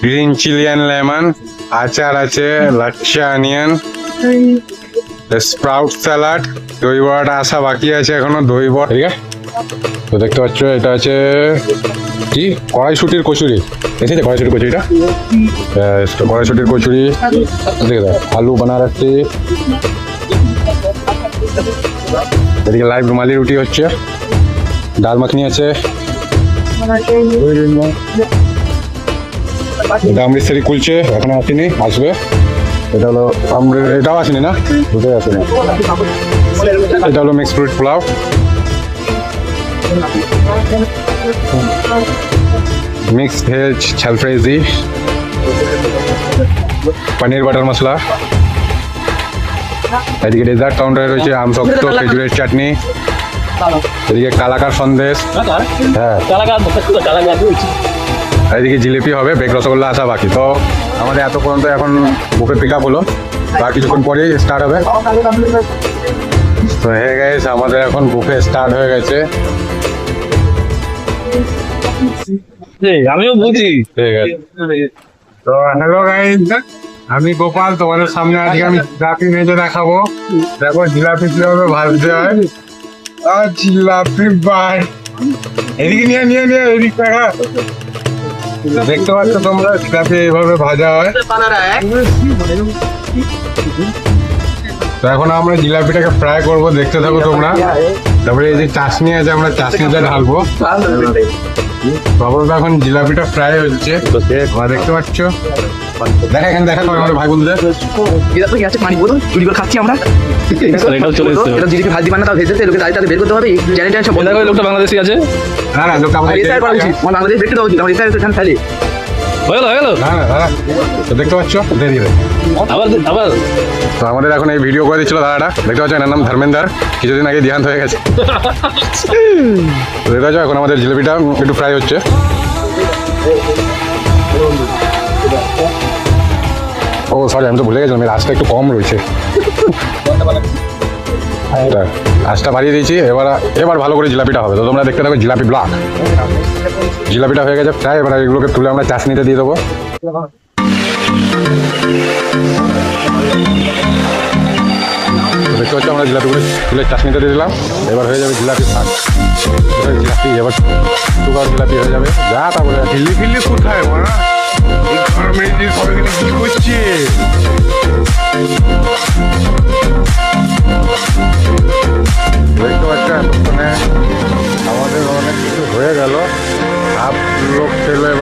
Green chilli and lemon, আচার আছে, lachha onion, sprout salad, দই বড়াটা আসা বাকি আছে এখনো, দই বড়া। ঠিক আছে, তো দেখতে পাচ্ছ এটা আছে কি কড়াইশুটির কচুরি। এসেছে কড়াইশুটির কচুরিটা, কড়াইশুটির কচুরি। দেখে দাও, আলু বানা রাখছি। এদিকে লাইভ রুমালি রুটি হচ্ছে, ডাল মাখনি আছে, এটা অমৃতসরি কুলচে এখনো আসেনি, আসবে। এটা হলো এটাও আসেনি না, দুটোই আসেনি। এটা হলো mixed fruit pulao, mixed veg ঝাল ফ্রাইজি, পনির বাটার মশলা। এদিকে ডেজার্ট কাউন্টারে রয়েছে আমসক্ত খেজুরের চাটনি, এদিকে কালাকার সন্দেশ, হ্যাঁ, এদিকে জিলিপি হবে, বেক রসগোল্লা আসা বাকি। তো আমাদের এত পর্যন্ত এখন বুফে পিক আপ হলো, আর কিছুক্ষণ পরেই স্টার্ট হবে। তো হয়ে গেছে আমাদের এখন বুফে স্টার্ট হয়ে গেছে। আমিও বুঝি। ঠিক আছে, তো হ্যালো গাইস, আমি গোপাল, তোমাদের সামনে আজকে আমি জিলাপি ভেজে দেখাবো। দেখো জিলাপি কিভাবে ভাজতে হয়। আর জিলাপি বাই, এদিকে নিয়ে নিয়ে নিয়ে এদিক দেখা। দেখতে পাচ্ছ তোমরা জিলাপি এইভাবে ভাজা হয়। তো এখন আমরা জিলাপিটাকে ফ্রাই করবো, দেখতে থাকো তোমরা। তারপরে এই যে চাশনি আছে, আমরা চাশনিটা ঢালবো। তারপরে এখন জিলাপিটা ফ্রাই হচ্ছে, তোমরা দেখতে পাচ্ছ। দেখা এখানে দেখা তোমার আমার ভাই বন্ধুদের পানি বোতল চুরি করে খাচ্ছি আমরা। এটাও চলে এসছে। এটা জিলিপি ভাজি বানাতে ভেজে লোকে দাঁড়িয়ে বের করতে হবে। চ্যানেলটা সব বন্ধ দেখো, এই লোকটা বাংলাদেশি আছে। না না লোকটা আমাদের এসআই করা উচিত, আমার বাংলাদেশ দেখতে দেওয়া উচিত। আমার এসআই এখানে ফেলে হয়ে গেল, হয়ে গেল। না না দাদা, তো দেখতে পাচ্ছ দেরি হবে। আবার আবার তো আমাদের এখন এই ভিডিও করে দিচ্ছিল দাদাটা, দেখতে পাচ্ছ, এনার নাম ধর্মেন্দার, কিছুদিন আগে দেহান্ত হয়ে গেছে। তো দেখতে পাচ্ছ এখন আমাদের জিলিপিটা একটু ফ্রাই হচ্ছে। ও সরি, আমি তো ভুলে গেছিলাম, এর আঁচটা একটু কম রয়েছে। আঁচটা বাড়িয়ে দিয়েছি, এবার ভালো করে জিলাপিটা হবে। তো তোমরা দেখতে থাকো জিলাপি ব্লগ। জিলাপিটা হয়ে গেছে ফ্রাই, এবার এগুলোকে তুলে আমরা চাশনিতে দিয়ে দেবো। দেখতে পাচ্ছি আমরা জিলাপিগুলো তুলে চাশনিতে দিয়ে দিলাম, এবার হয়ে যাবে জিলাপি শাক। জিলাপি এবার সুগার জিলাপি হয়ে যাবে। যা তা বলে ঢিল্লি ফিল্লি কোথায় বলা, এই গরমে যে সবাই কি করছে। দেখতে পাচ্ছ এতক্ষণে আমাদের অনেক কিছু হয়ে গেল, হাফ লোক খেলো।